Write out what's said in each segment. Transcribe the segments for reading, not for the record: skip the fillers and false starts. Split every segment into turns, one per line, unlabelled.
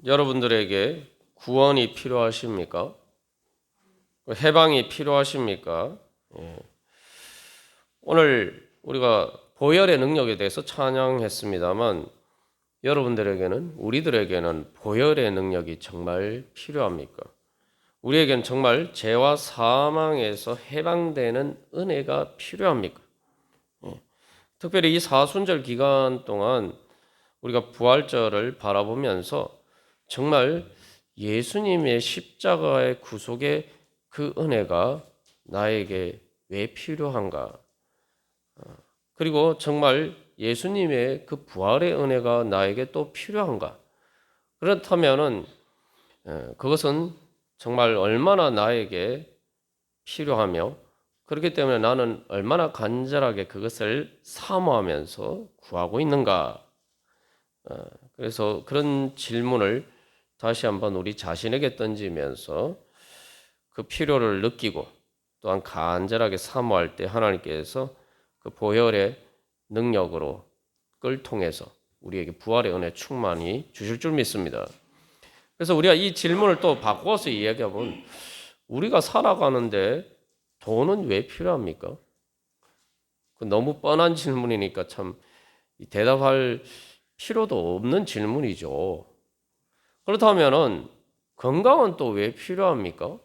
여러분들에게 구원이 필요하십니까? 해방이 필요하십니까? 예. 오늘 우리가 보혈의 능력에 대해서 찬양했습니다만 우리들에게는 보혈의 능력이 정말 필요합니까? 우리에게는 정말 죄와 사망에서 해방되는 은혜가 필요합니까? 특별히 이 사순절 기간 동안 우리가 부활절을 바라보면서 정말 예수님의 십자가의 구속의 그 은혜가 나에게 왜 필요한가? 그리고 정말 예수님의 그 부활의 은혜가 나에게 또 필요한가? 그렇다면은 그것은 정말 얼마나 나에게 필요하며 그렇기 때문에 나는 얼마나 간절하게 그것을 사모하면서 구하고 있는가? 그래서 그런 질문을 다시 한번 우리 자신에게 던지면서 그 필요를 느끼고 또한 간절하게 사모할 때 하나님께서 그 보혈의 능력으로 끌 통해서 우리에게 부활의 은혜 충만히 주실 줄 믿습니다. 그래서 우리가 이 질문을 또 바꿔서 이야기하면 우리가 살아가는데 돈은 왜 필요합니까? 너무 뻔한 질문이니까 참 대답할 필요도 없는 질문이죠. 그렇다면은 건강은 또 왜 필요합니까?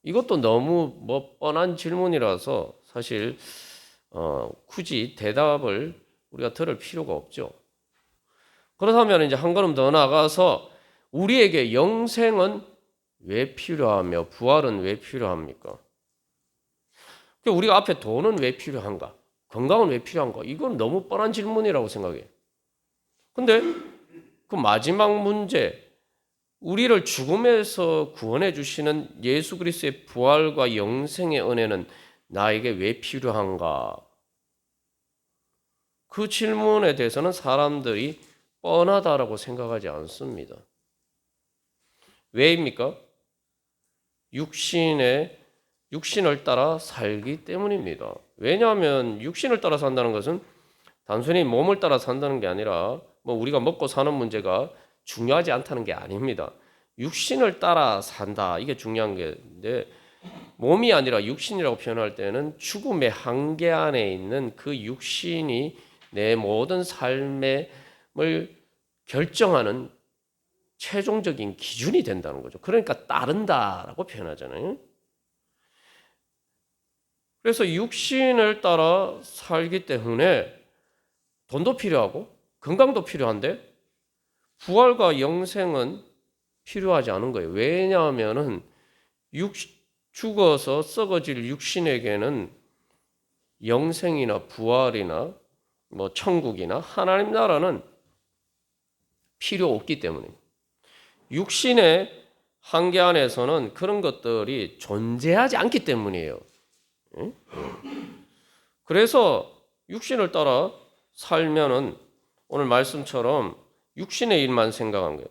이것도 너무 뻔한 질문이라서 사실 굳이 대답을 우리가 들을 필요가 없죠. 그렇다면 이제 한 걸음 더 나가서 우리에게 영생은 왜 필요하며 부활은 왜 필요합니까? 우리가 앞에 돈은 왜 필요한가? 건강은 왜 필요한가? 이건 너무 뻔한 질문이라고 생각해요. 근데 그 마지막 문제, 우리를 죽음에서 구원해 주시는 예수 그리스도의 부활과 영생의 은혜는 나에게 왜 필요한가? 그 질문에 대해서는 사람들이 뻔하다라고 생각하지 않습니다. 왜입니까? 육신을 따라 살기 때문입니다. 왜냐하면 육신을 따라 산다는 것은 단순히 몸을 따라 산다는 게 아니라 우리가 먹고 사는 문제가 중요하지 않다는 게 아닙니다. 육신을 따라 산다. 이게 중요한 게인데 몸이 아니라 육신이라고 표현할 때는 죽음의 한계 안에 있는 그 육신이 내 모든 삶을 결정하는 최종적인 기준이 된다는 거죠. 그러니까 따른다라고 표현하잖아요. 그래서 육신을 따라 살기 때문에 돈도 필요하고 건강도 필요한데 부활과 영생은 필요하지 않은 거예요. 왜냐하면은 죽어서 썩어질 육신에게는 영생이나 부활이나 천국이나 하나님 나라는 필요 없기 때문에 육신의 한계 안에서는 그런 것들이 존재하지 않기 때문이에요. 그래서 육신을 따라 살면은 오늘 말씀처럼 육신의 일만 생각한 거예요.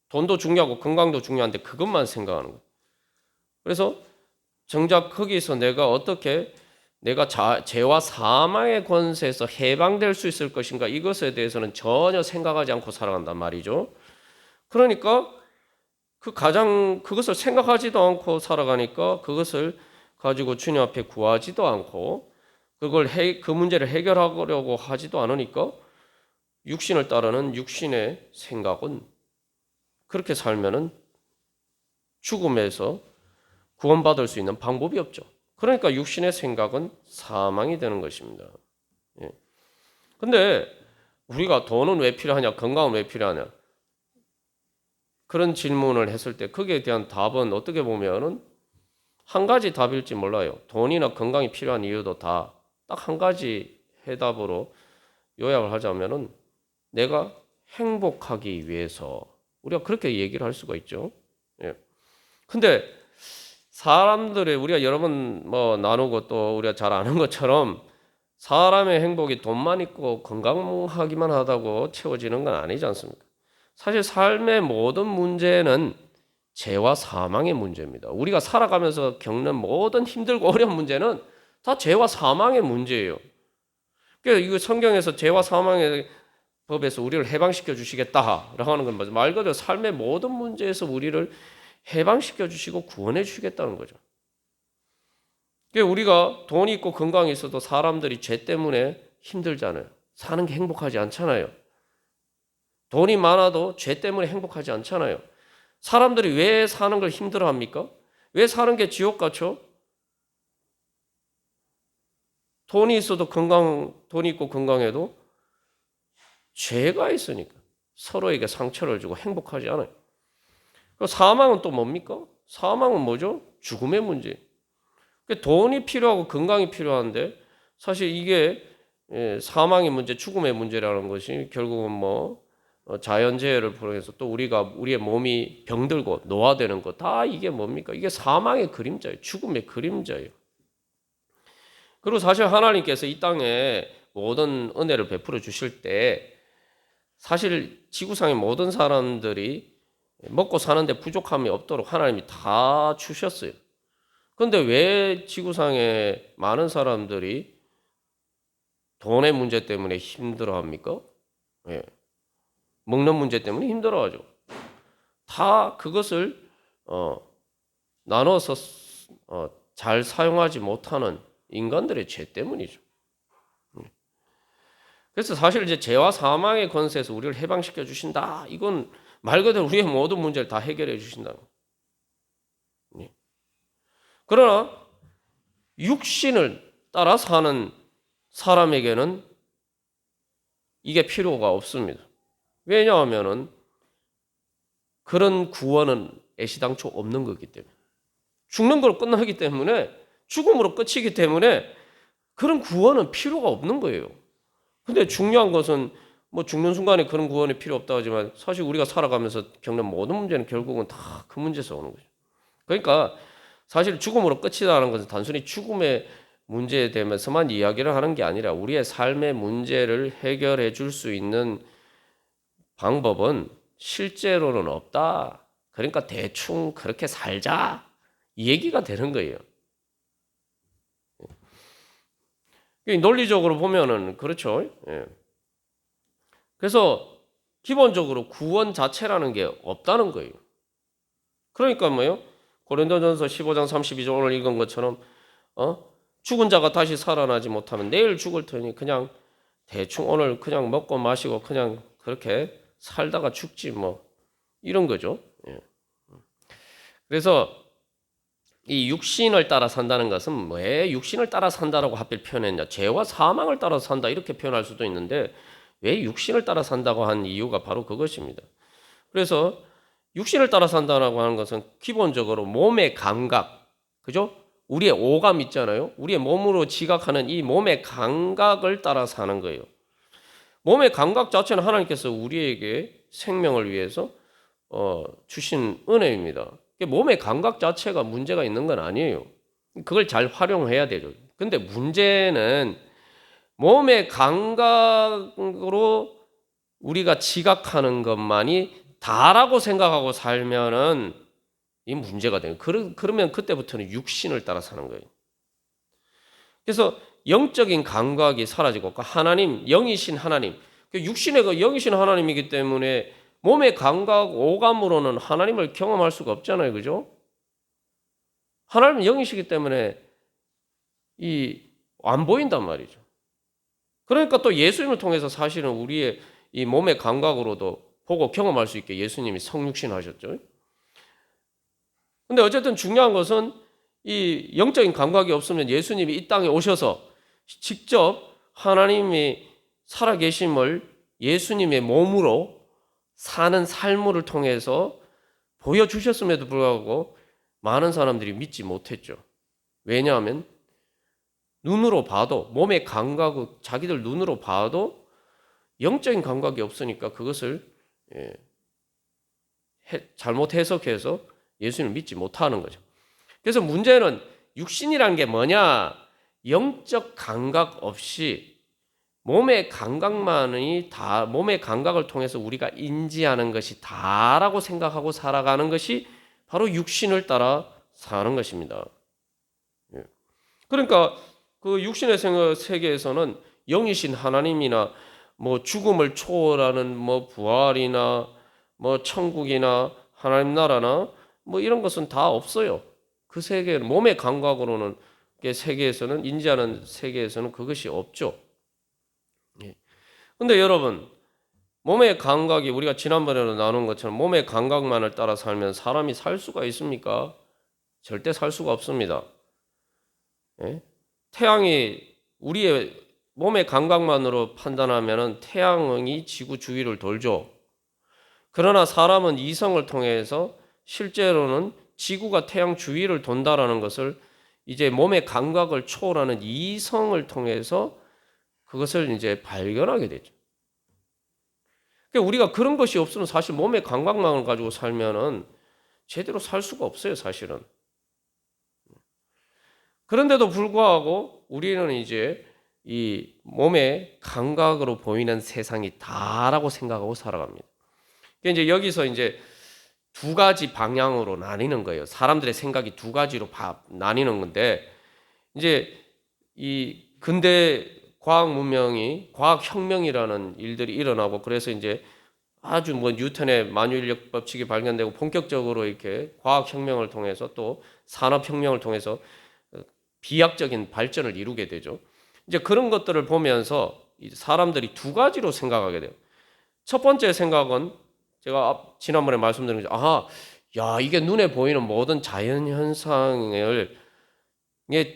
돈도 중요하고 건강도 중요한데 그것만 생각하는 거예요. 그래서 정작 거기서 내가 어떻게 내가 죄와 사망의 권세에서 해방될 수 있을 것인가 이것에 대해서는 전혀 생각하지 않고 살아간단 말이죠. 그러니까 그것을 생각하지도 않고 살아가니까 그것을 가지고 주님 앞에 구하지도 않고 그 문제를 해결하려고 하지도 않으니까 육신을 따르는 육신의 생각은 그렇게 살면은 죽음에서 구원받을 수 있는 방법이 없죠. 그러니까 육신의 생각은 사망이 되는 것입니다. 근데 우리가 돈은 왜 필요하냐, 건강은 왜 필요하냐 그런 질문을 했을 때 거기에 대한 답은 어떻게 보면은 한 가지 답일지 몰라요. 돈이나 건강이 필요한 이유도 다 딱 한 가지 해답으로 요약을 하자면은 내가 행복하기 위해서 우리가 그렇게 얘기를 할 수가 있죠. 근데 우리가 여러 번 나누고 또 우리가 잘 아는 것처럼 사람의 행복이 돈만 있고 건강하기만 하다고 채워지는 건 아니지 않습니까? 사실 삶의 모든 문제는 죄와 사망의 문제입니다. 우리가 살아가면서 겪는 모든 힘들고 어려운 문제는 다 죄와 사망의 문제예요. 그러니까 이거 성경에서 죄와 사망의 법에서 우리를 해방시켜 주시겠다라고 하는 건 말 그대로 삶의 모든 문제에서 우리를 해방시켜 주시고 구원해 주시겠다는 거죠. 우리가 돈이 있고 건강이 있어도 사람들이 죄 때문에 힘들잖아요. 사는 게 행복하지 않잖아요. 돈이 많아도 죄 때문에 행복하지 않잖아요. 사람들이 왜 사는 걸 힘들어합니까? 왜 사는 게 지옥 같죠? 돈이 있어도 돈이 있고 건강해도 죄가 있으니까 서로에게 상처를 주고 행복하지 않아요. 사망은 또 뭡니까? 사망은 뭐죠? 죽음의 문제. 돈이 필요하고 건강이 필요한데 사실 이게 사망의 문제, 죽음의 문제라는 것이 결국은 자연재해를 포함해서 또 우리의 몸이 병들고 노화되는 것 다 이게 뭡니까? 이게 사망의 그림자예요. 죽음의 그림자예요. 그리고 사실 하나님께서 이 땅에 모든 은혜를 베풀어 주실 때 사실 지구상의 모든 사람들이 먹고 사는데 부족함이 없도록 하나님이 다 주셨어요. 그런데 왜 지구상의 많은 사람들이 돈의 문제 때문에 힘들어합니까? 예. 먹는 문제 때문에 힘들어하죠. 다 그것을 나눠서 잘 사용하지 못하는 인간들의 죄 때문이죠. 그래서 사실 이제 죄와 사망의 권세에서 우리를 해방시켜 주신다. 이건 말 그대로 우리의 모든 문제를 다 해결해 주신다는 거예요. 그러나 육신을 따라 사는 사람에게는 이게 필요가 없습니다. 왜냐하면은 그런 구원은 애시당초 없는 거기 때문에 죽는 걸로 끝나기 때문에 죽음으로 끝이기 때문에 그런 구원은 필요가 없는 거예요. 근데 중요한 것은 죽는 순간에 그런 구원이 필요 없다 하지만 사실 우리가 살아가면서 겪는 모든 문제는 결국은 다 그 문제에서 오는 거죠. 그러니까 사실 죽음으로 끝이라는 것은 단순히 죽음의 문제에 대해서만 이야기를 하는 게 아니라 우리의 삶의 문제를 해결해 줄 수 있는 방법은 실제로는 없다. 그러니까 대충 그렇게 살자. 이 얘기가 되는 거예요. 논리적으로 보면은 그렇죠. 그래서 기본적으로 구원 자체라는 게 없다는 거예요. 그러니까 뭐예요? 고린도전서 15장 32절 오늘 읽은 것처럼 죽은 자가 다시 살아나지 못하면 내일 죽을 테니 그냥 대충 오늘 그냥 먹고 마시고 그냥 그렇게 살다가 죽지 이런 거죠. 그래서 이 육신을 따라 산다는 것은 왜 육신을 따라 산다라고 하필 표현했냐? 죄와 사망을 따라 산다 이렇게 표현할 수도 있는데 왜 육신을 따라 산다고 한 이유가 바로 그것입니다. 그래서 육신을 따라 산다라고 하는 것은 기본적으로 몸의 감각, 그죠? 우리의 오감 있잖아요. 우리의 몸으로 지각하는 이 몸의 감각을 따라 사는 거예요. 몸의 감각 자체는 하나님께서 우리에게 생명을 위해서 주신 은혜입니다. 몸의 감각 자체가 문제가 있는 건 아니에요. 그걸 잘 활용해야 되죠. 근데 문제는 몸의 감각으로 우리가 지각하는 것만이 다라고 생각하고 살면은 이 문제가 돼요. 그러면 그때부터는 육신을 따라 사는 거예요. 그래서 영적인 감각이 사라지고 하나님, 영이신 하나님, 육신의 영이신 하나님이기 때문에 몸의 감각, 오감으로는 하나님을 경험할 수가 없잖아요. 그죠? 하나님은 영이시기 때문에 안 보인단 말이죠. 그러니까 또 예수님을 통해서 사실은 우리의 이 몸의 감각으로도 보고 경험할 수 있게 예수님이 성육신 하셨죠. 근데 어쨌든 중요한 것은 이 영적인 감각이 없으면 예수님이 이 땅에 오셔서 직접 하나님이 살아계심을 예수님의 몸으로 사는 삶을 통해서 보여주셨음에도 불구하고 많은 사람들이 믿지 못했죠. 왜냐하면 눈으로 봐도 몸의 감각을 자기들 눈으로 봐도 영적인 감각이 없으니까 그것을 잘못 해석해서 예수님을 믿지 못하는 거죠. 그래서 문제는 육신이란 게 뭐냐? 영적 감각 없이 몸의 감각만이 다, 몸의 감각을 통해서 우리가 인지하는 것이 다라고 생각하고 살아가는 것이 바로 육신을 따라 사는 것입니다. 그러니까 그 육신의 세계에서는 영이신 하나님이나 뭐 죽음을 초월하는 뭐 부활이나 뭐 천국이나 하나님 나라나 뭐 이런 것은 다 없어요. 그 세계는 몸의 감각으로는 세계에서는 인지하는 세계에서는 그것이 없죠. 예. 근데 여러분 몸의 감각이 우리가 지난번에도 나눈 것처럼 몸의 감각만을 따라 살면 사람이 살 수가 있습니까? 절대 살 수가 없습니다. 예? 태양이 우리의 몸의 감각만으로 판단하면 태양이 지구 주위를 돌죠. 그러나 사람은 이성을 통해서 실제로는 지구가 태양 주위를 돈다라는 것을 이제 몸의 감각을 초월하는 이성을 통해서 그것을 이제 발견하게 되죠. 그러니까 우리가 그런 것이 없으면 사실 몸의 감각만을 가지고 살면은 제대로 살 수가 없어요, 사실은. 그런데도 불구하고 우리는 이제 이 몸의 감각으로 보이는 세상이 다라고 생각하고 살아갑니다. 그러니까 이제 여기서 이제 두 가지 방향으로 나뉘는 거예요. 사람들의 생각이 두 가지로 나뉘는 건데 이제 이 근대 과학 문명이 과학 혁명이라는 일들이 일어나고 그래서 이제 아주 뭐 뉴턴의 만유인력 법칙이 발견되고 본격적으로 이렇게 과학 혁명을 통해서 또 산업 혁명을 통해서 비약적인 발전을 이루게 되죠. 이제 그런 것들을 보면서 사람들이 두 가지로 생각하게 돼요. 첫 번째 생각은 제가 지난번에 말씀드린 거죠. 야, 이게 눈에 보이는 모든 자연 현상을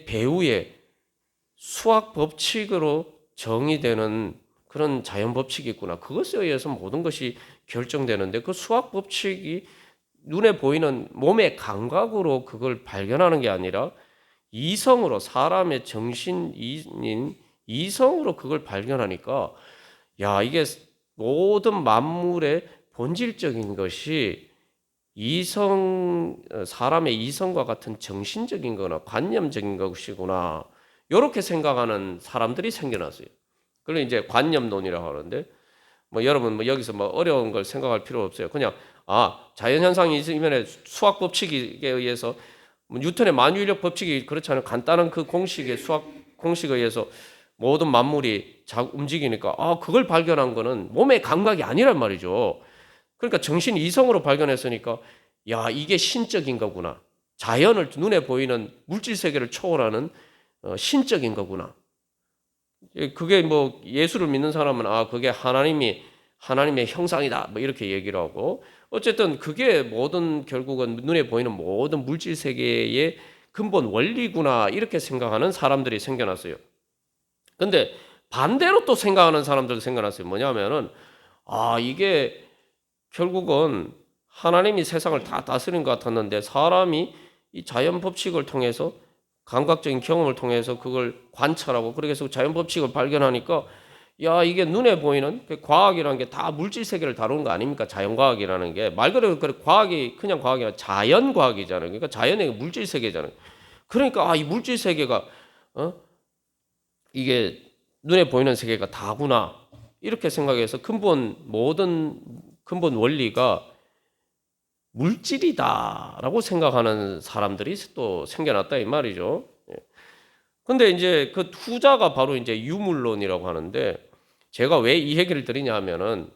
배후에 수학 법칙으로 정의되는 그런 자연 법칙이 있구나. 그것에 의해서 모든 것이 결정되는데 그 수학 법칙이 눈에 보이는 몸의 감각으로 그걸 발견하는 게 아니라 이성으로 사람의 정신인 이성으로 그걸 발견하니까 야, 이게 모든 만물의 본질적인 것이 사람의 이성과 같은 정신적인 거나 관념적인 것이구나. 이렇게 생각하는 사람들이 생겨났어요. 그걸 이제 관념론이라고 하는데, 뭐 여러분 뭐 여기서 뭐 어려운 걸 생각할 필요 없어요. 그냥, 자연 현상이 있으면 수학 법칙에 의해서, 뭐 뉴턴의 만유인력 법칙이 그렇잖아요. 간단한 그 공식의 수학 공식에 의해서 모든 만물이 움직이니까, 그걸 발견한 거는 몸의 감각이 아니란 말이죠. 그러니까 정신 이성으로 발견했으니까 야, 이게 신적인 거구나. 자연을 눈에 보이는 물질 세계를 초월하는 신적인 거구나. 그게 뭐 예수를 믿는 사람은 그게 하나님의 형상이다. 뭐 이렇게 얘기를 하고 어쨌든 그게 결국은 눈에 보이는 모든 물질 세계의 근본 원리구나. 이렇게 생각하는 사람들이 생겨났어요. 근데 반대로 또 생각하는 사람들도 생겨났어요. 뭐냐면은 이게 결국은 하나님이 세상을 다 다스린 것 같았는데 사람이 이 자연 법칙을 통해서 감각적인 경험을 통해서 그걸 관찰하고 그래서 자연 법칙을 발견하니까 야, 이게 눈에 보이는 과학이라는 게 다 물질 세계를 다루는 거 아닙니까? 자연과학이라는 게 말 그대로 과학이 그냥 과학이 아니라 자연과학이잖아요. 그러니까 자연의 물질 세계잖아요. 그러니까 이 물질 세계가 이게 눈에 보이는 세계가 다구나 이렇게 생각해서 모든 근본 원리가 물질이다라고 생각하는 사람들이 또 생겨났다 이 말이죠. 근데 이제 그 후자가 바로 이제 유물론이라고 하는데 제가 왜 이 얘기를 드리냐 하면은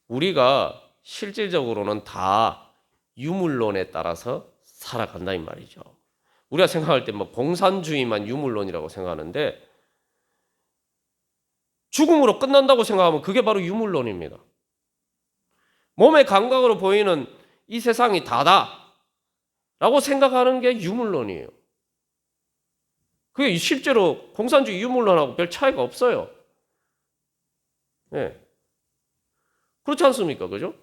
우리가 실질적으로는 다 유물론에 따라서 살아간다 이 말이죠. 우리가 생각할 때 뭐 공산주의만 유물론이라고 생각하는데 죽음으로 끝난다고 생각하면 그게 바로 유물론입니다. 몸의 감각으로 보이는 이 세상이 다다라고 생각하는 게 유물론이에요. 그게 실제로 공산주의 유물론하고 별 차이가 없어요. 네. 그렇지 않습니까? 그죠?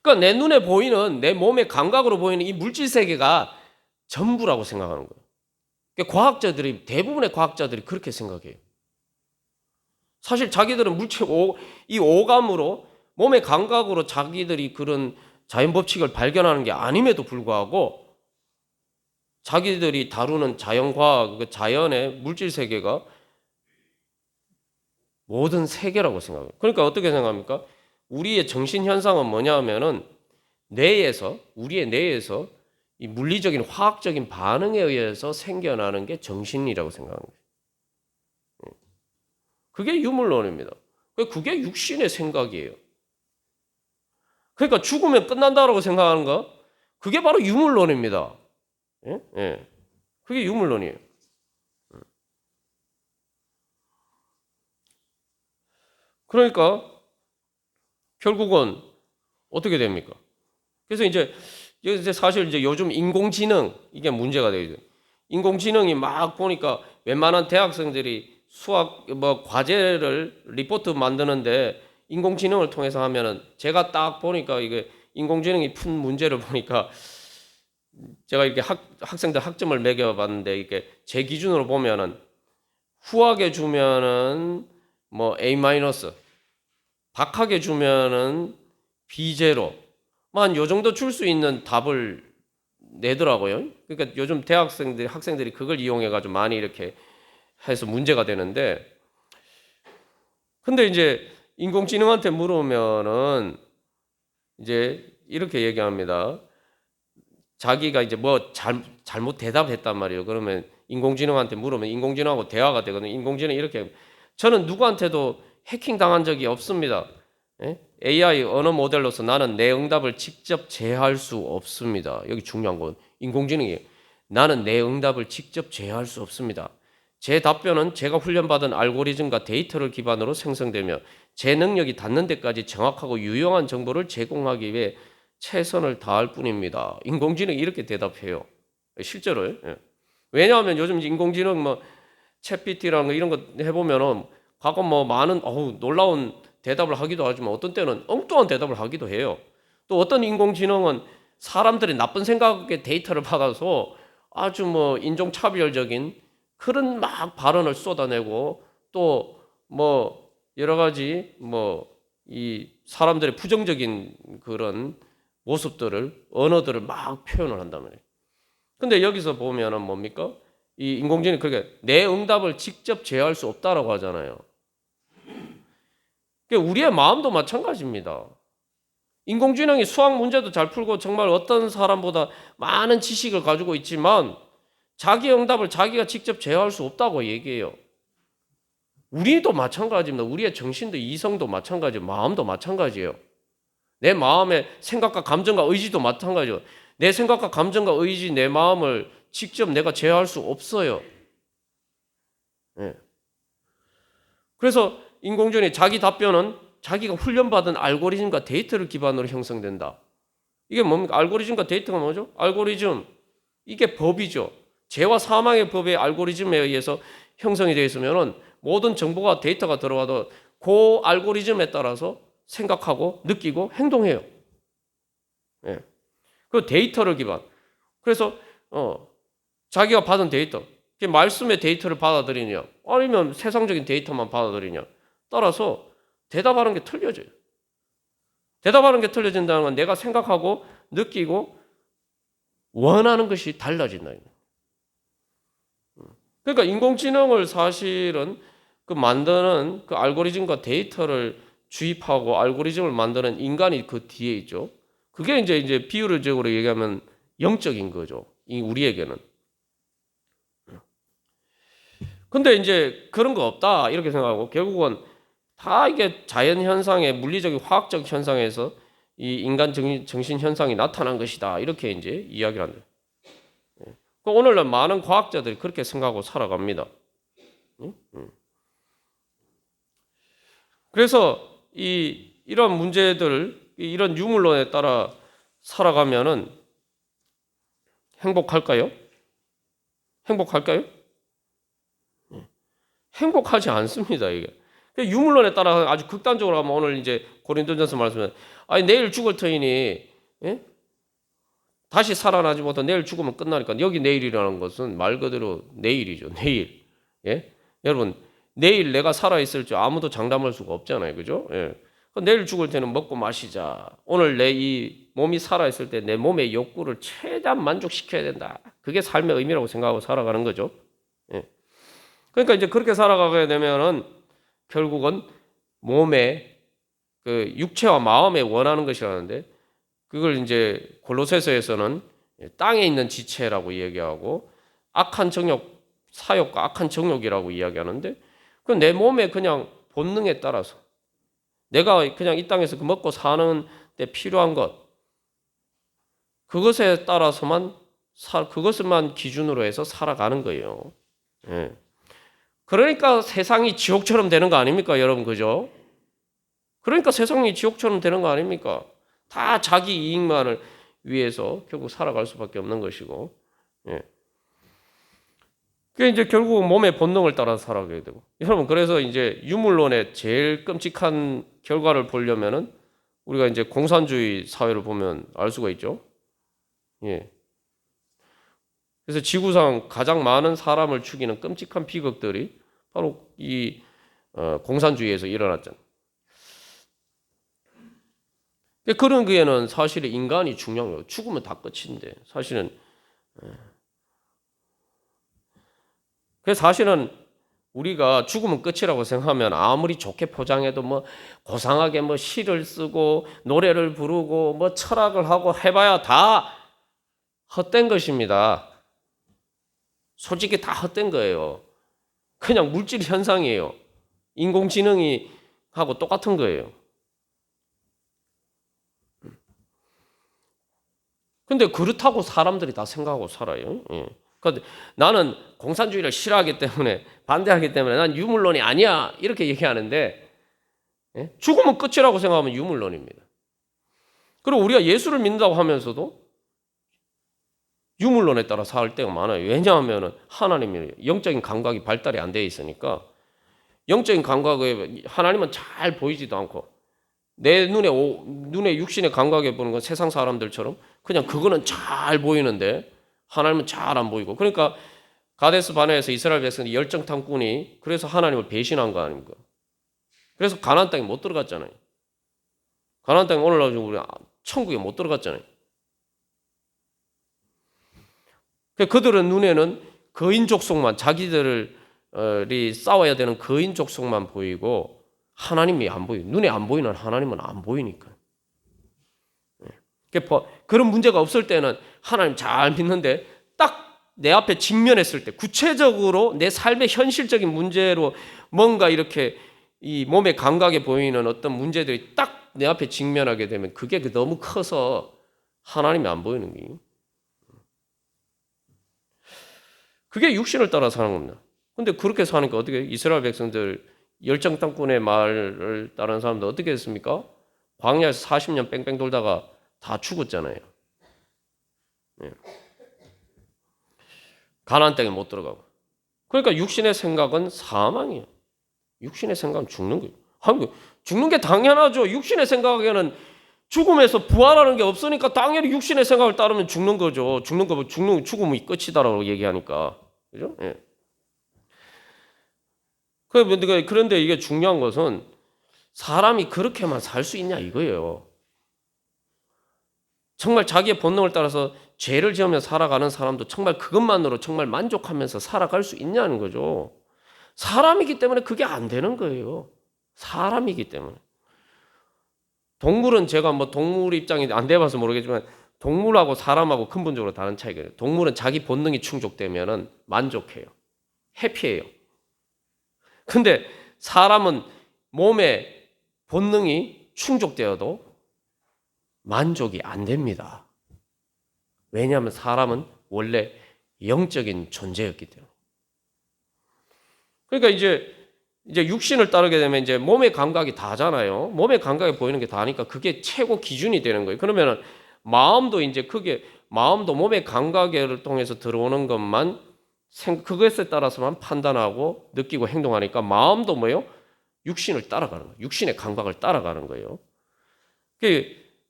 그러니까 내 눈에 보이는 내 몸의 감각으로 보이는 이 물질 세계가 전부라고 생각하는 거예요. 그러니까 대부분의 과학자들이 그렇게 생각해요. 사실 자기들은 이 오감으로 몸의 감각으로 자기들이 그런 자연 법칙을 발견하는 게 아님에도 불구하고 자기들이 다루는 자연과학, 자연의 물질 세계가 모든 세계라고 생각해요. 그러니까 어떻게 생각합니까? 우리의 정신 현상은 뭐냐 하면은 우리의 뇌에서 이 물리적인 화학적인 반응에 의해서 생겨나는 게 정신이라고 생각하는 거예요. 그게 유물론입니다. 그게 육신의 생각이에요. 그러니까 죽으면 끝난다라고 생각하는 거, 그게 바로 유물론입니다. 예? 예. 그게 유물론이에요. 그러니까 결국은 어떻게 됩니까? 그래서 이제 사실 이제 요즘 인공지능 이게 문제가 되죠. 인공지능이 막 보니까 웬만한 대학생들이 수학 뭐 과제를 리포트 만드는데 인공지능을 통해서 하면은 제가 딱 보니까 이게 인공지능이 푼 문제를 보니까 제가 이렇게 학생들 학점을 매겨봤는데 이게 제 기준으로 보면은 후하게 주면은 뭐 A 마이너스, 박하게 주면은 B 제로, 요 정도 줄 수 있는 답을 내더라고요. 그러니까 요즘 학생들이 그걸 이용해가지고 많이 이렇게 해서 문제가 되는데, 근데 이제 인공지능한테 물으면은 이제 이렇게 얘기합니다. 자기가 이제 뭐 잘못 대답했단 말이에요. 그러면 인공지능한테 물으면 인공지능하고 대화가 되거든요. 인공지능이 이렇게, 저는 누구한테도 해킹 당한 적이 없습니다. 예? AI 언어 모델로서 나는 내 응답을 직접 제어할 수 없습니다. 여기 중요한 건 인공지능이 나는 내 응답을 직접 제어할 수 없습니다. 제 답변은 제가 훈련받은 알고리즘과 데이터를 기반으로 생성되며 제 능력이 닿는 데까지 정확하고 유용한 정보를 제공하기 위해 최선을 다할 뿐입니다. 인공지능이 이렇게 대답해요. 실제로요. 예. 왜냐하면 요즘 인공지능 뭐 챗GPT라는 거 이런 거 해보면은 과거 뭐 많은 놀라운 대답을 하기도 하지만 어떤 때는 엉뚱한 대답을 하기도 해요. 또 어떤 인공지능은 사람들이 나쁜 생각의 데이터를 받아서 아주 뭐 인종차별적인 그런 막 발언을 쏟아내고 또 뭐 여러 가지 뭐 이 사람들의 부정적인 그런 모습들을 언어들을 막 표현을 한단 말이에요. 근데 여기서 보면은 뭡니까? 이 인공지능이 그렇게 내 응답을 직접 제어할 수 없다라고 하잖아요. 우리의 마음도 마찬가지입니다. 인공지능이 수학 문제도 잘 풀고 정말 어떤 사람보다 많은 지식을 가지고 있지만 자기 응답을 자기가 직접 제어할 수 없다고 얘기해요. 우리도 마찬가지입니다. 우리의 정신도 이성도 마찬가지예요. 마음도 마찬가지예요. 내 마음의 생각과 감정과 의지도 마찬가지예요. 내 생각과 감정과 의지, 내 마음을 직접 내가 제어할 수 없어요. 네. 그래서 인공지능의 자기 답변은 자기가 훈련받은 알고리즘과 데이터를 기반으로 형성된다. 이게 뭡니까? 알고리즘과 데이터가 뭐죠? 알고리즘, 이게 법이죠. 죄와 사망의 법의 알고리즘에 의해서 형성이 되어 있으면 모든 정보가 데이터가 들어와도 그 알고리즘에 따라서 생각하고 느끼고 행동해요. 예. 그 데이터를 기반. 그래서 자기가 받은 데이터, 말씀의 데이터를 받아들이냐, 아니면 세상적인 데이터만 받아들이냐 따라서 대답하는 게 틀려져요. 대답하는 게 틀려진다는 건 내가 생각하고 느끼고 원하는 것이 달라진다. 그러니까 인공지능을 사실은 그 만드는 그 알고리즘과 데이터를 주입하고 알고리즘을 만드는 인간이 그 뒤에 있죠. 그게 이제 비유적으로 얘기하면 영적인 거죠. 우리에게는. 근데 이제 그런 거 없다 이렇게 생각하고 결국은 다 이게 자연 현상의 물리적인 화학적 현상에서 이 인간 정신 현상이 나타난 것이다 이렇게 이제 이야기를 한다. 오늘날 많은 과학자들이 그렇게 생각하고 살아갑니다. 그래서 이런 문제들, 이런 유물론에 따라 살아가면은 행복할까요? 행복할까요? 행복하지 않습니다, 이게. 유물론에 따라 아주 극단적으로 하면 오늘 이제 고린도전서 말씀에 아니 내일 죽을 터이니 예? 다시 살아나지 못한 내일 죽으면 끝나니까 여기 내일이라는 것은 말 그대로 내일이죠. 내일. 예? 여러분 내일 내가 살아있을 줄 아무도 장담할 수가 없잖아요. 그죠? 예. 내일 죽을 때는 먹고 마시자. 오늘 내 이 몸이 살아있을 때 내 몸의 욕구를 최대한 만족시켜야 된다. 그게 삶의 의미라고 생각하고 살아가는 거죠. 예. 그러니까 이제 그렇게 살아가게 되면은 결국은 몸의 그 육체와 마음에 원하는 것이라는데 그걸 이제 골로새서에서는 땅에 있는 지체라고 얘기하고 악한 정욕, 사욕과 악한 정욕이라고 이야기하는데 그 내 몸의 그냥 본능에 따라서 내가 그냥 이 땅에서 그 먹고 사는 데 필요한 것 그것에 따라서만 그것만 기준으로 해서 살아가는 거예요. 예. 그러니까 세상이 지옥처럼 되는 거 아닙니까, 여러분, 그죠? 그러니까 세상이 지옥처럼 되는 거 아닙니까? 다 자기 이익만을 위해서 결국 살아갈 수밖에 없는 것이고, 예. 그게 이제 결국 몸의 본능을 따라 살아가게 되고, 여러분, 그래서 이제 유물론의 제일 끔찍한 결과를 보려면은 우리가 이제 공산주의 사회를 보면 알 수가 있죠. 예. 그래서 지구상 가장 많은 사람을 죽이는 끔찍한 비극들이 바로 이 공산주의에서 일어났잖아요. 그런 거에는 사실 인간이 중요한 거예요. 죽으면 다 끝인데 사실은 그래서 사실은 우리가 죽으면 끝이라고 생각하면 아무리 좋게 포장해도 뭐 고상하게 뭐 시를 쓰고 노래를 부르고 뭐 철학을 하고 해봐야 다 헛된 것입니다. 솔직히 다 헛된 거예요. 그냥 물질 현상이에요. 인공지능이 하고 똑같은 거예요. 근데 그렇다고 사람들이 다 생각하고 살아요. 예. 그런데 나는 공산주의를 싫어하기 때문에 반대하기 때문에 난 유물론이 아니야 이렇게 얘기하는데 예? 죽으면 끝이라고 생각하면 유물론입니다. 그리고 우리가 예수를 믿는다고 하면서도 유물론에 따라 살 때가 많아요. 왜냐하면 하나님이 영적인 감각이 발달이 안 돼 있으니까 영적인 감각에 하나님은 잘 보이지도 않고 내 눈에 육신의 감각에 보는 건 세상 사람들처럼 그냥 그거는 잘 보이는데 하나님은 잘 안 보이고 그러니까 가데스 바네아에서 이스라엘 백성이 열정 탐꾼이 그래서 하나님을 배신한 거 아닙니까? 그래서 가나안 땅에 못 들어갔잖아요. 가나안 땅에 올라가지고 우리 천국에 못 들어갔잖아요. 그들은 눈에는 거인 족속만 자기들이 싸워야 되는 거인 족속만 보이고 하나님이 안 보여요. 눈에 안 보이는 하나님은 안 보이니까. 그런 문제가 없을 때는 하나님 잘 믿는데 딱 내 앞에 직면했을 때 구체적으로 내 삶의 현실적인 문제로 뭔가 이렇게 이 몸의 감각에 보이는 어떤 문제들이 딱 내 앞에 직면하게 되면 그게 너무 커서 하나님이 안 보이는 거예요. 그게 육신을 따라 사는 겁니다. 근데 그렇게 사니까 어떻게 이스라엘 백성들 열정 탐꾼의 말을 따르는 사람들 어떻게 했습니까? 광야에서 40년 뺑뺑 돌다가 다 죽었잖아요. 네. 가나안 땅에 못 들어가고. 그러니까 육신의 생각은 사망이에요. 육신의 생각은 죽는 거예요. 죽는 게 당연하죠. 육신의 생각에는 죽음에서 부활하는 게 없으니까 당연히 육신의 생각을 따르면 죽는 거죠. 죽음이 끝이다라고 얘기하니까. 그죠? 예. 그런데 이게 중요한 것은 사람이 그렇게만 살 수 있냐 이거예요. 정말 자기의 본능을 따라서 죄를 지으며 살아가는 사람도 정말 그것만으로 정말 만족하면서 살아갈 수 있냐는 거죠. 사람이기 때문에 그게 안 되는 거예요. 사람이기 때문에. 동물은 제가 뭐 동물 입장이 안 돼봐서 모르겠지만 동물하고 사람하고 근본적으로 다른 차이가 있어요. 동물은 자기 본능이 충족되면은 만족해요. 해피해요. 근데 사람은 몸의 본능이 충족되어도 만족이 안 됩니다. 왜냐하면 사람은 원래 영적인 존재였기 때문에. 그러니까 이제 육신을 따르게 되면 이제 몸의 감각이 다잖아요. 몸의 감각이 보이는 게 다니까 그게 최고 기준이 되는 거예요. 그러면은 마음도 이제 마음도 몸의 감각을 통해서 들어오는 것만 그것에 따라서만 판단하고 느끼고 행동하니까 마음도 뭐예요? 육신을 따라가는 거예요. 육신의 감각을 따라가는 거예요.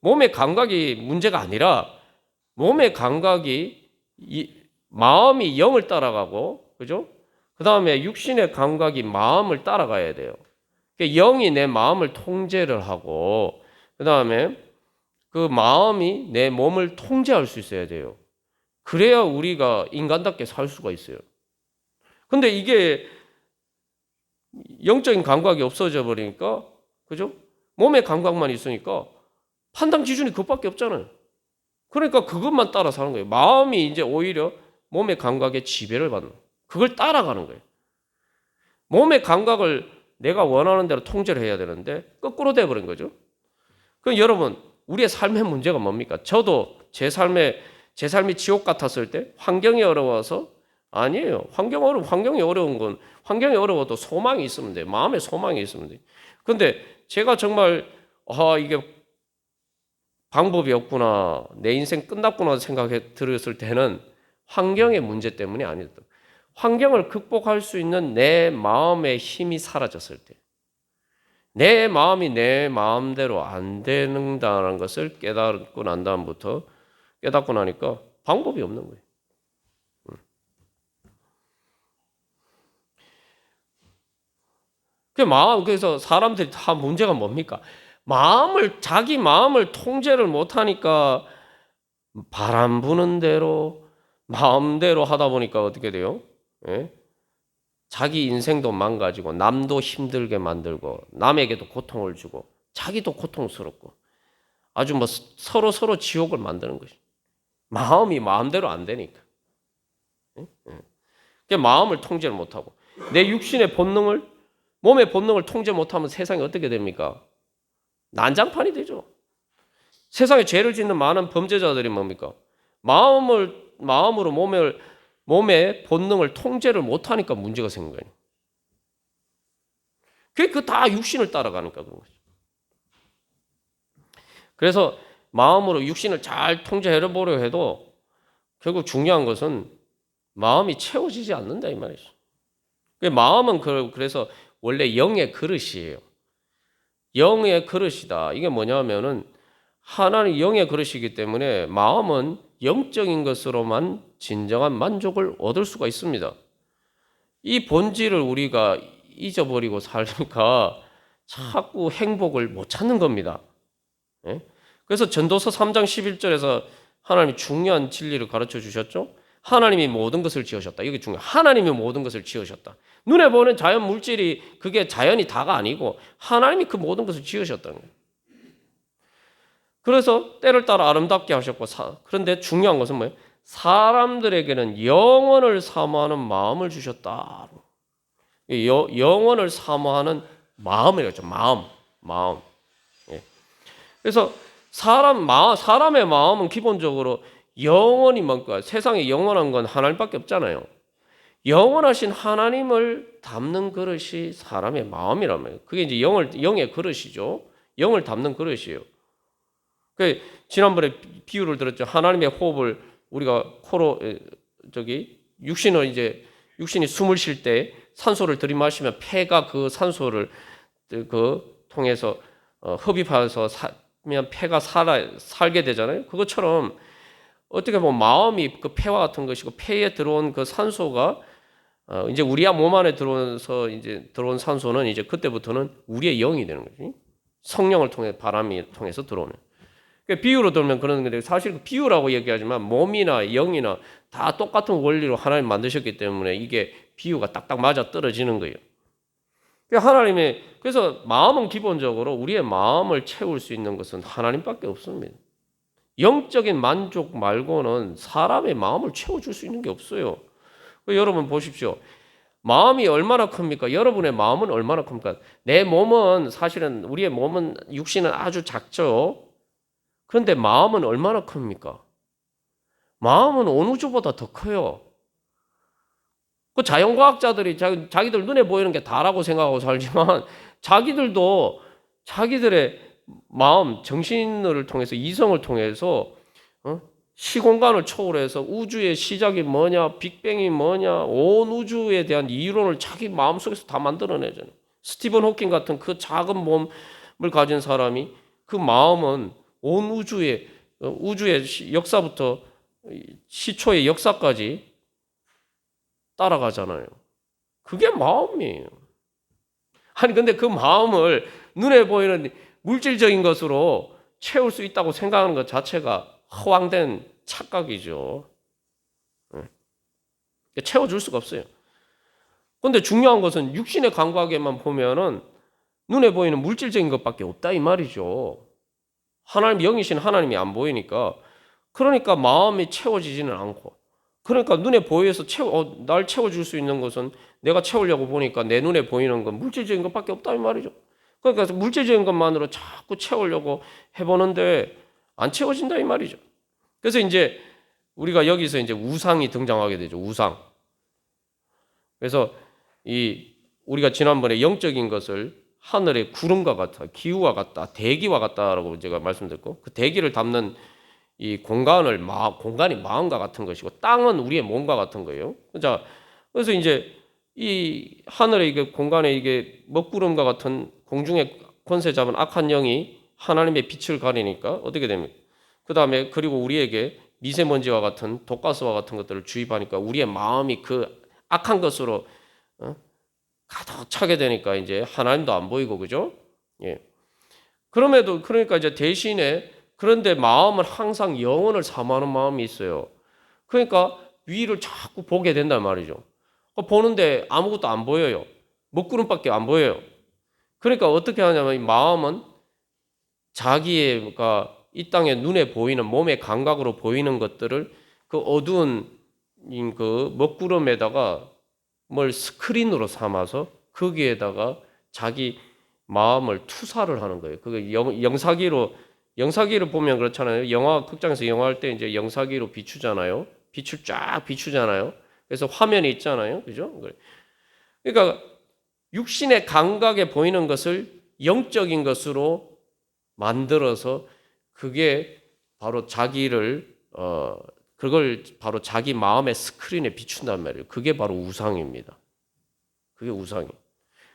몸의 감각이 문제가 아니라 몸의 감각이 마음이 영을 따라가고 그죠? 그 다음에 육신의 감각이 마음을 따라가야 돼요. 영이 내 마음을 통제를 하고 그 다음에 그 마음이 내 몸을 통제할 수 있어야 돼요. 그래야 우리가 인간답게 살 수가 있어요. 근데 이게 영적인 감각이 없어져 버리니까 그죠? 몸의 감각만 있으니까 판단 기준이 그것밖에 없잖아요. 그러니까 그것만 따라 사는 거예요. 마음이 이제 오히려 몸의 감각에 지배를 받는 거예요. 그걸 따라가는 거예요. 몸의 감각을 내가 원하는 대로 통제를 해야 되는데 거꾸로 돼버린 거죠. 그럼 여러분, 우리의 삶의 문제가 뭡니까? 저도 제 삶이 지옥 같았을 때 환경이 어려워서 아니에요. 환경이 어려운 건 환경이 어려워도 소망이 있으면 돼. 마음에 소망이 있으면 돼. 근데 제가 정말 이게 방법이 없구나. 내 인생 끝났구나 생각해 들었을 때는 환경의 문제 때문이 아니다. 환경을 극복할 수 있는 내 마음의 힘이 사라졌을 때, 내 마음이 내 마음대로 안 된다는 것을 깨닫고 난 다음부터 깨닫고 나니까 방법이 없는 거예요. 그래서 사람들이 다 문제가 뭡니까? 자기 마음을 통제를 못하니까 바람 부는 대로 마음대로 하다 보니까 어떻게 돼요? 예? 자기 인생도 망가지고 남도 힘들게 만들고 남에게도 고통을 주고 자기도 고통스럽고 아주 뭐 서로 지옥을 만드는 것이. 마음이 마음대로 안 되니까. 마음을 통제를 못하고 내 육신의 본능을 몸의 본능을 통제 못하면 세상이 어떻게 됩니까? 난장판이 되죠. 세상에 죄를 짓는 많은 범죄자들이 뭡니까? 마음으로 몸의 본능을 통제를 못하니까 문제가 생긴 거예요. 그게 다 육신을 따라가니까 그런 거죠. 그래서 마음으로 육신을 잘 통제해보려 해도 결국 중요한 것은 마음이 채워지지 않는다 이 말이죠. 마음은 그래서 원래 영의 그릇이에요. 영의 그릇이다. 이게 뭐냐면은 하나님 영의 그릇이기 때문에 마음은 영적인 것으로만 진정한 만족을 얻을 수가 있습니다. 이 본질을 우리가 잊어버리고 살니까 자꾸 행복을 못 찾는 겁니다. 그래서 전도서 3장 11절에서 하나님이 중요한 진리를 가르쳐 주셨죠. 하나님이 모든 것을 지으셨다. 이게 중요해요. 하나님이 모든 것을 지으셨다. 눈에 보는 자연 물질이 그게 자연이 다가 아니고 하나님이 그 모든 것을 지으셨다는 거예요. 그래서 때를 따라 아름답게 하셨고 그런데 중요한 것은 뭐예요? 사람들에게는 영원을 사모하는 마음을 주셨다. 영원을 사모하는 마음이라죠. 마음. 그래서 사람의 마음은 기본적으로 영원히 뭔가 세상에 영원한 건 하나님밖에 없잖아요. 영원하신 하나님을 담는 그릇이 사람의 마음이라면 그게 이제 영의 그릇이죠. 영을 담는 그릇이에요. 지난번에 비유를 들었죠. 하나님의 호흡을 우리가 코로 육신이 숨을 쉴 때 산소를 들이마시면 폐가 그 산소를 통해서 흡입해서 면 폐가 살게 되잖아요. 그것처럼 어떻게 보면 마음이 그 폐와 같은 것이고 폐에 들어온 그 산소가 이제 우리 몸 안에 들어온 산소는 이제 그때부터는 우리의 영이 되는 거지. 성령을 통해 바람이 통해서 들어오는. 비유로 들면 그런 건데 사실 비유라고 얘기하지만 몸이나 영이나 다 똑같은 원리로 하나님 만드셨기 때문에 이게 비유가 딱딱 맞아 떨어지는 거예요. 그래서 마음은 기본적으로 우리의 마음을 채울 수 있는 것은 하나님밖에 없습니다. 영적인 만족 말고는 사람의 마음을 채워줄 수 있는 게 없어요. 여러분 보십시오. 마음이 얼마나 큽니까? 여러분의 마음은 얼마나 큽니까? 내 몸은 사실은 우리의 몸은 육신은 아주 작죠. 그런데 마음은 얼마나 큽니까? 마음은 온 우주보다 더 커요. 그 자연과학자들이 자기들 눈에 보이는 게 다라고 생각하고 살지만 자기들도 자기들의 마음, 정신을 통해서 이성을 통해서 시공간을 초월해서 우주의 시작이 뭐냐, 빅뱅이 뭐냐, 온 우주에 대한 이론을 자기 마음속에서 다 만들어내잖아요. 스티븐 호킹 같은 그 작은 몸을 가진 사람이 그 마음은 온 우주의 역사부터 시초의 역사까지 따라가잖아요. 그게 마음이에요. 아니 근데 그 마음을 눈에 보이는 물질적인 것으로 채울 수 있다고 생각하는 것 자체가 허황된 착각이죠. 채워줄 수가 없어요. 그런데 중요한 것은 육신의 감각에만 보면은 눈에 보이는 물질적인 것밖에 없다 이 말이죠. 하나님 영이신 하나님이 안 보이니까 그러니까 마음이 채워지지는 않고 그러니까 눈에 보여서 날 채워줄 수 있는 것은 내가 채우려고 보니까 내 눈에 보이는 건 물질적인 것밖에 없다 이 말이죠. 그러니까 물질적인 것만으로 자꾸 채우려고 해보는데 안 채워진다 이 말이죠. 그래서 이제 우리가 여기서 이제 우상이 등장하게 되죠. 우상. 그래서 우리가 지난번에 영적인 것을 하늘의 구름과 같다, 기후와 같다, 대기와 같다라고 제가 말씀드렸고, 그 대기를 담는 이 공간이 마음과 같은 것이고, 땅은 우리의 몸과 같은 거예요. 자, 그래서 이제 이 하늘의 이게 공간에 이게 먹구름과 같은 공중의 권세 잡은 악한 영이 하나님의 빛을 가리니까 어떻게 됩니까? 그 다음에 그리고 우리에게 미세먼지와 같은 독가스와 같은 것들을 주입하니까 우리의 마음이 그 악한 것으로 가득 차게 되니까 이제 하나님도 안 보이고 그죠? 예. 그러니까 이제 대신에 그런데 마음은 항상 영혼을 사모하는 마음이 있어요. 그러니까 위를 자꾸 보게 된단 말이죠. 보는데 아무것도 안 보여요. 먹구름밖에 안 보여요. 그러니까 어떻게 하냐면 이 마음은 자기가 이 땅에 눈에 보이는 몸의 감각으로 보이는 것들을 그 어두운 그 먹구름에다가 뭘 스크린으로 삼아서 거기에다가 자기 마음을 투사를 하는 거예요. 그게 영사기를 보면 그렇잖아요. 극장에서 영화할 때 이제 영사기로 비추잖아요. 빛을 쫙 비추잖아요. 그래서 화면이 있잖아요. 그죠? 그러니까 육신의 감각에 보이는 것을 영적인 것으로 만들어서 그게 바로 그걸 바로 자기 마음의 스크린에 비춘단 말이에요. 그게 바로 우상입니다. 그게 우상이.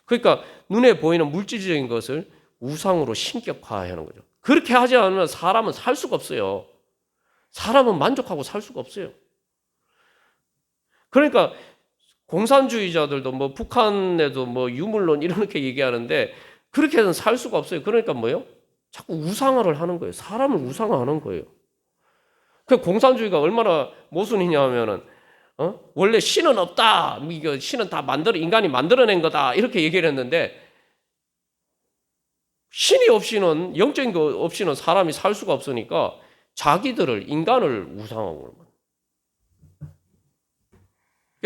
그러니까 눈에 보이는 물질적인 것을 우상으로 신격화하는 거죠. 그렇게 하지 않으면 사람은 살 수가 없어요. 사람은 만족하고 살 수가 없어요. 그러니까 공산주의자들도 뭐 북한에도 뭐 유물론 이렇게 얘기하는데 그렇게 해서는 살 수가 없어요. 그러니까 뭐예요? 자꾸 우상화를 하는 거예요. 사람을 우상화하는 거예요. 그 공산주의가 얼마나 모순이냐 하면은 원래 신은 없다. 이거 신은 다 인간이 만들어낸 거다. 이렇게 얘기를 했는데 신이 없이는 영적인 거 없이는 사람이 살 수가 없으니까 인간을 우상하고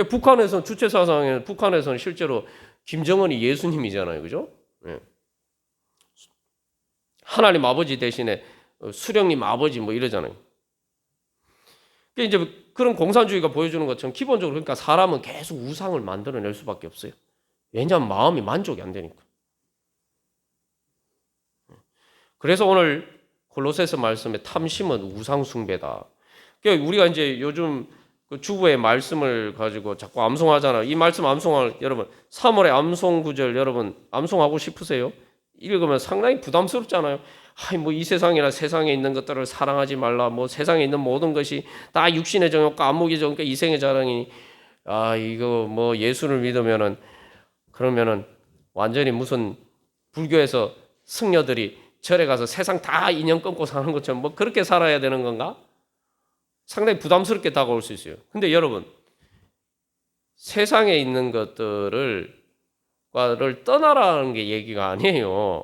북한에서는 북한에서는 실제로 김정은이 예수님이잖아요. 그죠? 예. 하나님 아버지 대신에 수령님 아버지 뭐 이러잖아요. 이제 그런 공산주의가 보여주는 것처럼 기본적으로 그러니까 사람은 계속 우상을 만들어낼 수밖에 없어요. 왜냐하면 마음이 만족이 안 되니까. 그래서 오늘 골로새서 말씀에 탐심은 우상 숭배다. 그러니까 우리가 이제 요즘 그 주부의 말씀을 가지고 자꾸 암송하잖아요. 이 말씀 암송할 여러분 3월의 암송 구절 여러분 암송하고 싶으세요? 읽으면 상당히 부담스럽잖아요. 뭐 이 세상이나 세상에 있는 것들을 사랑하지 말라. 뭐 세상에 있는 모든 것이 다 육신의 정욕과 안목의 정욕과 이생의 자랑이니 이거 뭐 예수를 믿으면은 그러면은 완전히 무슨 불교에서 승려들이 절에 가서 세상 다 인연 끊고 사는 것처럼 뭐 그렇게 살아야 되는 건가? 상당히 부담스럽게 다가올 수 있어요. 근데 여러분 세상에 있는 것들을 떠나라는 게 얘기가 아니에요.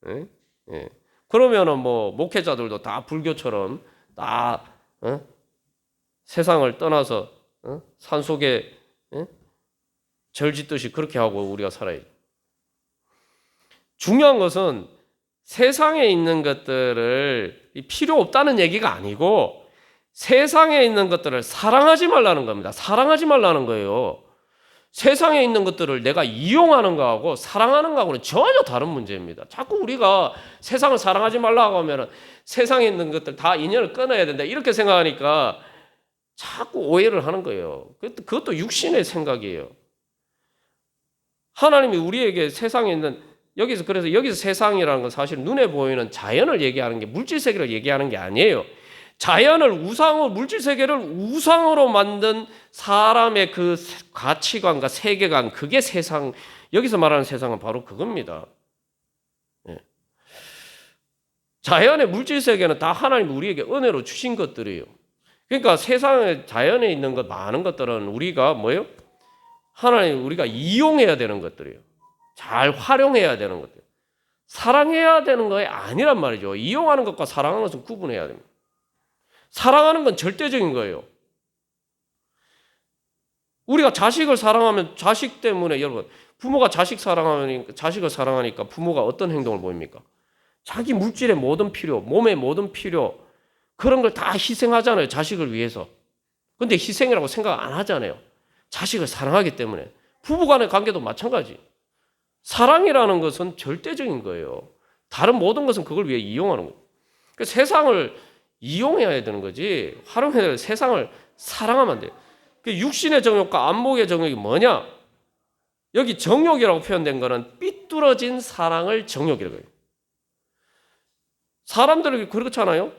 예? 예. 그러면은 뭐 목회자들도 다 불교처럼 다 세상을 떠나서 산속에 절 짓듯이 그렇게 하고 우리가 살아야죠. 중요한 것은 세상에 있는 것들을 필요 없다는 얘기가 아니고 세상에 있는 것들을 사랑하지 말라는 겁니다. 사랑하지 말라는 거예요. 세상에 있는 것들을 내가 이용하는 거하고 사랑하는 거하고는 전혀 다른 문제입니다. 자꾸 우리가 세상을 사랑하지 말라고 하면 세상에 있는 것들 다 인연을 끊어야 된다 이렇게 생각하니까 자꾸 오해를 하는 거예요. 그것도 육신의 생각이에요. 하나님이 우리에게 세상에 있는 여기서 세상이라는 건 사실 눈에 보이는 자연을 얘기하는 게 물질 세계를 얘기하는 게 아니에요. 물질 세계를 우상으로 만든 사람의 그 가치관과 세계관, 그게 세상, 여기서 말하는 세상은 바로 그겁니다. 예. 자연의 물질 세계는 다 하나님이 우리에게 은혜로 주신 것들이에요. 그러니까 세상에 자연에 있는 것, 많은 것들은 우리가 뭐예요? 하나님 우리가 이용해야 되는 것들이에요. 잘 활용해야 되는 것들. 사랑해야 되는 거에 아니란 말이죠. 이용하는 것과 사랑하는 것은 구분해야 됩니다. 사랑하는 건 절대적인 거예요. 우리가 자식을 사랑하면 자식 때문에 여러분 부모가 자식을 사랑하니까 부모가 어떤 행동을 보입니까? 자기 물질의 모든 필요, 몸의 모든 필요 그런 걸 다 희생하잖아요. 자식을 위해서. 근데 희생이라고 생각 안 하잖아요. 자식을 사랑하기 때문에. 부부간의 관계도 마찬가지. 사랑이라는 것은 절대적인 거예요. 다른 모든 것은 그걸 위해 이용하는 거예요. 그러니까 세상을 이용해야 되는 거지. 활용해야 될 세상을 사랑하면 안 돼요. 그 육신의 정욕과 안목의 정욕이 뭐냐? 여기 정욕이라고 표현된 거는 삐뚤어진 사랑을 정욕이라고 해요. 사람들이 그렇잖아요.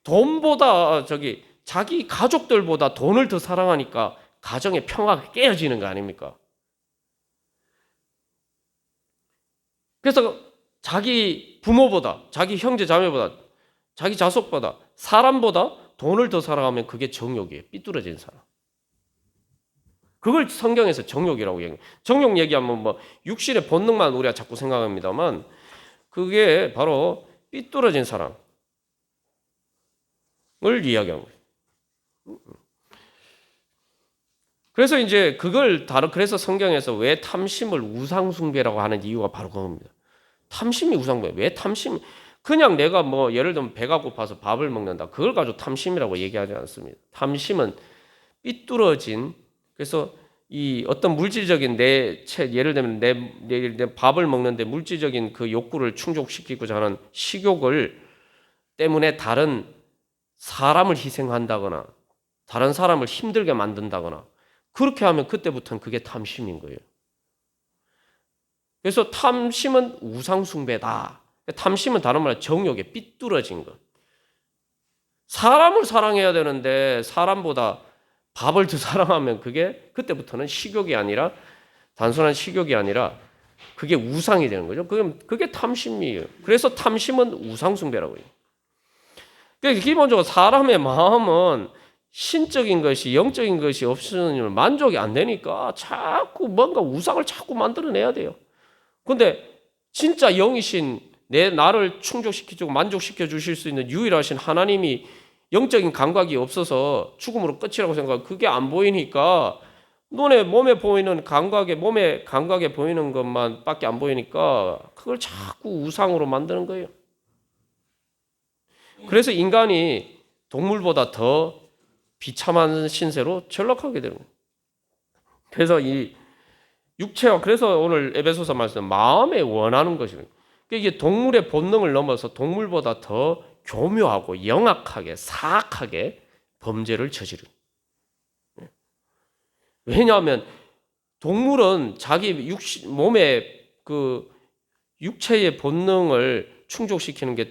돈보다 자기 가족들보다 돈을 더 사랑하니까 가정의 평화가 깨어지는 거 아닙니까? 그래서 자기 부모보다, 자기 형제 자매보다, 자기 자손보다, 사람보다 돈을 더 사랑하면 그게 정욕이에요. 삐뚤어진 사랑. 그걸 성경에서 정욕이라고 얘기해요. 정욕 얘기하면 뭐 육신의 본능만 우리가 자꾸 생각합니다만 그게 바로 삐뚤어진 사랑을 이야기하는 거예요. 그래서 이제 그래서 성경에서 왜 탐심을 우상숭배라고 하는 이유가 바로 그겁니다. 탐심이 우상숭배. 왜 탐심? 그냥 내가 뭐 예를 들면 배가 고파서 밥을 먹는다. 그걸 가지고 탐심이라고 얘기하지 않습니다. 탐심은 삐뚤어진 그래서 이 어떤 물질적인 예를 들면 내 밥을 먹는데 물질적인 그 욕구를 충족시키고자 하는 식욕을 때문에 다른 사람을 희생한다거나 다른 사람을 힘들게 만든다거나 그렇게 하면 그때부터는 그게 탐심인 거예요. 그래서 탐심은 우상숭배다. 탐심은 다른 말로 정욕에 삐뚤어진 것. 사람을 사랑해야 되는데 사람보다 밥을 더 사랑하면 그게 그때부터는 식욕이 아니라 단순한 식욕이 아니라 그게 우상이 되는 거죠. 그게 탐심이에요. 그래서 탐심은 우상숭배라고 해요. 그러니까 기본적으로 사람의 마음은 신적인 것이 영적인 것이 없으면 만족이 안 되니까 자꾸 뭔가 우상을 자꾸 만들어내야 돼요. 근데 진짜 영이신 나를 충족시키고 만족시켜 주실 수 있는 유일하신 하나님이 영적인 감각이 없어서 죽음으로 끝이라고 생각하고 그게 안 보이니까 몸에 보이는 몸의 감각에 보이는 것만 밖에 안 보이니까 그걸 자꾸 우상으로 만드는 거예요. 그래서 인간이 동물보다 더 비참한 신세로 전락하게 되는 거예요. 그래서 이 육체와 그래서 오늘 에베소서 말씀 마음에 원하는 것입니다. 이게 동물의 본능을 넘어서 동물보다 더 교묘하고 영악하게 사악하게 범죄를 저지르는. 왜냐하면 동물은 자기 몸의 그 육체의 본능을 충족시키는 게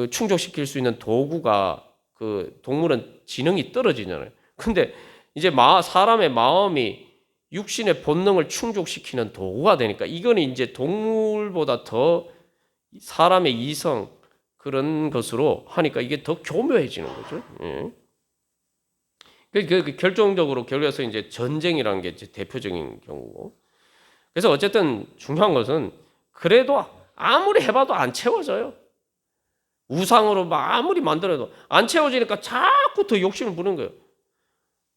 충족시킬 수 있는 도구가 그 동물은 지능이 떨어지잖아요. 근데 이제 사람의 마음이 육신의 본능을 충족시키는 도구가 되니까 이거는 이제 동물보다 더 사람의 이성 그런 것으로 하니까 이게 더 교묘해지는 거죠. 결정적으로 결국에서 이제 전쟁이라는 게 이제 대표적인 경우고. 그래서 어쨌든 중요한 것은 그래도 아무리 해봐도 안 채워져요. 우상으로 아무리 만들어도 안 채워지니까 자꾸 더 욕심을 부는 거예요.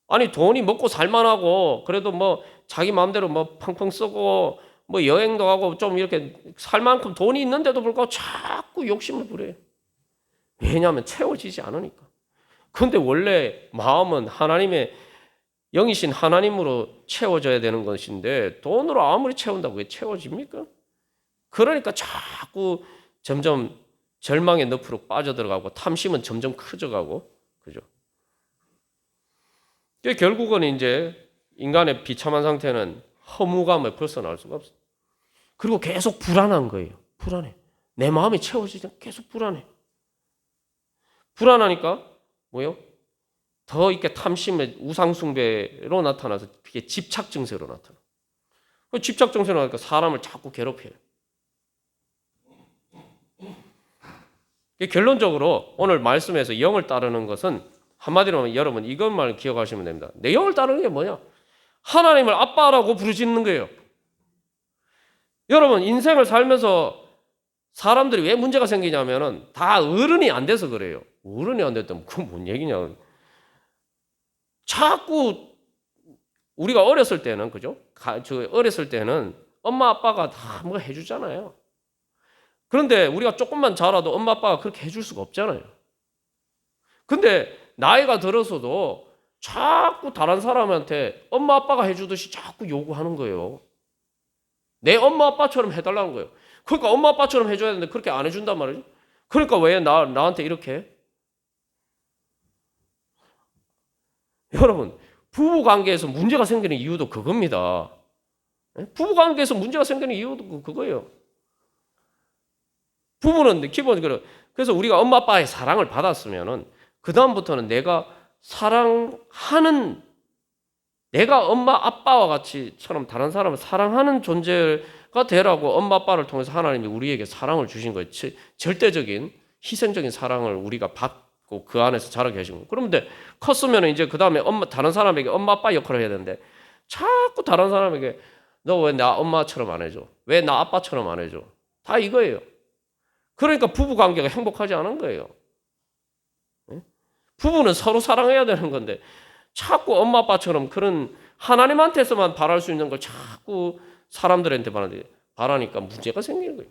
아니 돈이 먹고 살만하고 그래도 뭐 자기 마음대로 뭐 펑펑 쓰고 뭐 여행도 하고 좀 이렇게 살 만큼 돈이 있는데도 불구하고 자꾸 욕심을 부려요. 왜냐하면 채워지지 않으니까. 그런데 원래 마음은 하나님의 영이신 하나님으로 채워져야 되는 것인데 돈으로 아무리 채운다고 그게 채워집니까? 그러니까 자꾸 점점 절망의 늪으로 빠져들어가고 탐심은 점점 커져가고 그죠? 결국은 이제 인간의 비참한 상태는 허무감을 벗어날 수가 없어요. 그리고 계속 불안한 거예요. 불안해. 내 마음이 채워지지 않고 계속 불안해. 불안하니까 뭐요? 더 이렇게 탐심의 우상숭배로 나타나서 그게 집착 증세로 나타나. 집착 증세로 나니까 사람을 자꾸 괴롭혀요. 결론적으로 오늘 말씀에서 영을 따르는 것은 한마디로 하면 여러분 이것만 기억하시면 됩니다. 내 영을 따르는 게 뭐냐? 하나님을 아빠라고 부르짖는 거예요. 여러분 인생을 살면서 사람들이 왜 문제가 생기냐면은 다 어른이 안 돼서 그래요. 어른이 안 됐다면 그건 뭔 얘기냐? 자꾸 우리가 어렸을 때는 그죠? 어렸을 때는 엄마 아빠가 다 뭐 해주잖아요. 그런데 우리가 조금만 자라도 엄마 아빠가 그렇게 해줄 수가 없잖아요. 근데 나이가 들어서도 자꾸 다른 사람한테 엄마 아빠가 해주듯이 자꾸 요구하는 거예요. 내 엄마 아빠처럼 해달라는 거예요. 그러니까 엄마 아빠처럼 해줘야 되는데 그렇게 안 해준단 말이죠. 그러니까 왜 나한테 이렇게 해? 여러분, 부부 관계에서 문제가 생기는 이유도 그겁니다. 부부 관계에서 문제가 생기는 이유도 그거예요. 부부는 기본적으로 그래서 우리가 엄마 아빠의 사랑을 받았으면은 그 다음부터는 내가 사랑하는 내가 엄마 아빠와 같이처럼 다른 사람을 사랑하는 존재가 되라고 엄마 아빠를 통해서 하나님이 우리에게 사랑을 주신 거예요. 절대적인 희생적인 사랑을 우리가 받고 그 안에서 자라게 하신 거예요. 그런데 컸으면 이제 그 다음에 다른 사람에게 엄마 아빠 역할을 해야 되는데 자꾸 다른 사람에게 너 왜 나 엄마처럼 안 해줘? 왜 나 아빠처럼 안 해줘? 다 이거예요. 그러니까 부부 관계가 행복하지 않은 거예요. 부부는 서로 사랑해야 되는 건데 자꾸 엄마 아빠처럼 그런 하나님한테서만 바랄 수 있는 걸 자꾸 사람들한테 바라니까 문제가 생기는 거예요.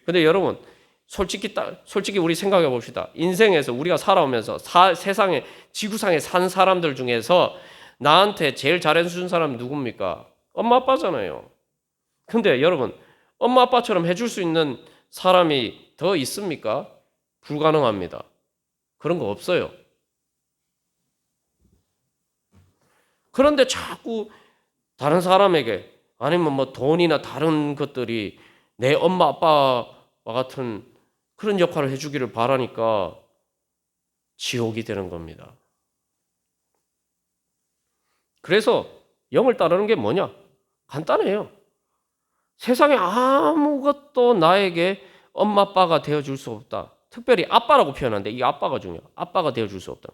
근데 여러분 솔직히 우리 생각해 봅시다. 인생에서 우리가 살아오면서 세상에 지구상에 산 사람들 중에서 나한테 제일 잘해준 사람이 누굽니까? 엄마 아빠잖아요. 근데 여러분 엄마 아빠처럼 해줄 수 있는 사람이 더 있습니까? 불가능합니다. 그런 거 없어요. 그런데 자꾸 다른 사람에게 아니면 뭐 돈이나 다른 것들이 내 엄마 아빠와 같은 그런 역할을 해주기를 바라니까 지옥이 되는 겁니다. 그래서 영을 따르는 게 뭐냐? 간단해요. 세상에 아무것도 나에게 엄마 아빠가 되어줄 수 없다. 특별히 아빠라고 표현하는데 이 아빠가 중요해요. 아빠가 되어줄 수 없다.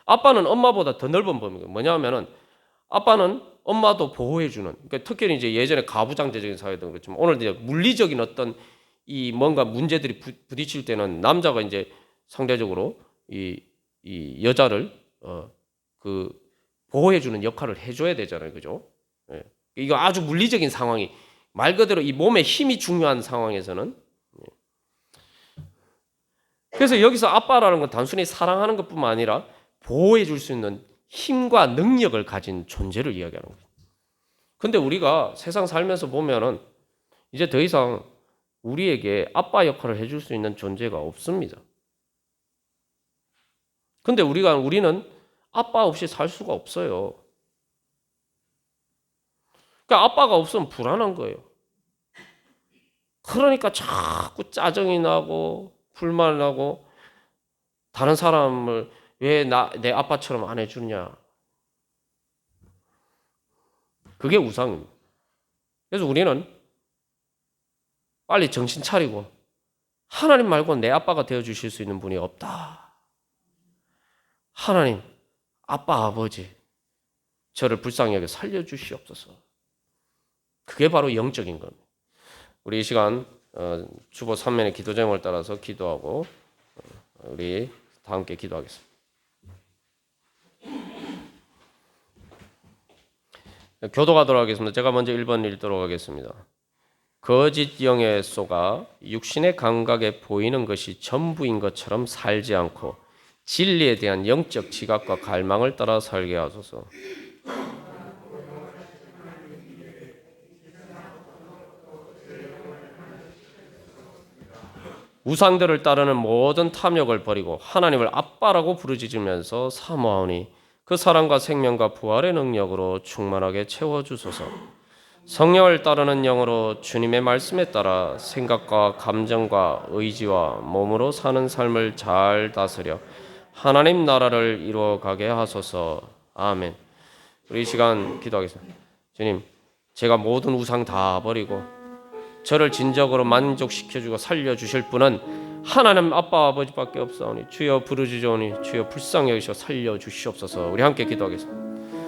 아빠는 엄마보다 더 넓은 범위예요. 뭐냐면은 아빠는 엄마도 보호해주는. 그러니까 특히 이제 예전에 가부장제적인 사회도 그렇지만 오늘 이제 물리적인 어떤 이 뭔가 문제들이 부딪힐 때는 남자가 이제 상대적으로 이 여자를 그 보호해주는 역할을 해줘야 되잖아요, 그죠? 예. 이거 아주 물리적인 상황이 말 그대로 이 몸의 힘이 중요한 상황에서는. 그래서 여기서 아빠라는 건 단순히 사랑하는 것뿐만 아니라 보호해 줄 수 있는 힘과 능력을 가진 존재를 이야기하는 거예요. 근데 우리가 세상 살면서 보면은 이제 더 이상 우리에게 아빠 역할을 해줄 수 있는 존재가 없습니다. 근데 우리는 아빠 없이 살 수가 없어요. 그러니까 아빠가 없으면 불안한 거예요. 그러니까 자꾸 짜증이 나고 불만 나고 다른 사람을 왜 내 아빠처럼 안 해주냐. 그게 우상입니다. 그래서 우리는 빨리 정신 차리고 하나님 말고 내 아빠가 되어주실 수 있는 분이 없다. 하나님, 아빠, 아버지, 저를 불쌍히 여겨 살려주시옵소서. 그게 바로 영적인 겁니다. 우리 이 시간 주보 3면의 기도 제목을 따라서 기도하고 우리 다 함께 기도하겠습니다. 교도하도록 하겠습니다. 제가 먼저 1번 읽도록 하겠습니다. 거짓 영에 쏘가 육신의 감각에 보이는 것이 전부인 것처럼 살지 않고 진리에 대한 영적 지각과 갈망을 따라 살게 하소서. 우상들을 따르는 모든 탐욕을 버리고 하나님을 아빠라고 부르짖으면서 사모하오니 그 사랑과 생명과 부활의 능력으로 충만하게 채워주소서. 성령을 따르는 영으로 주님의 말씀에 따라 생각과 감정과 의지와 몸으로 사는 삶을 잘 다스려 하나님 나라를 이루어가게 하소서. 아멘. 우리 이 시간 기도하겠습니다. 주님, 제가 모든 우상 다 버리고 저를 진정으로 만족시켜주고 살려주실 분은 하나님 아빠 아버지밖에 없사오니 주여 부르짖으오니 주여 불쌍히 여기셔 살려주시옵소서. 우리 함께 기도하겠습니다.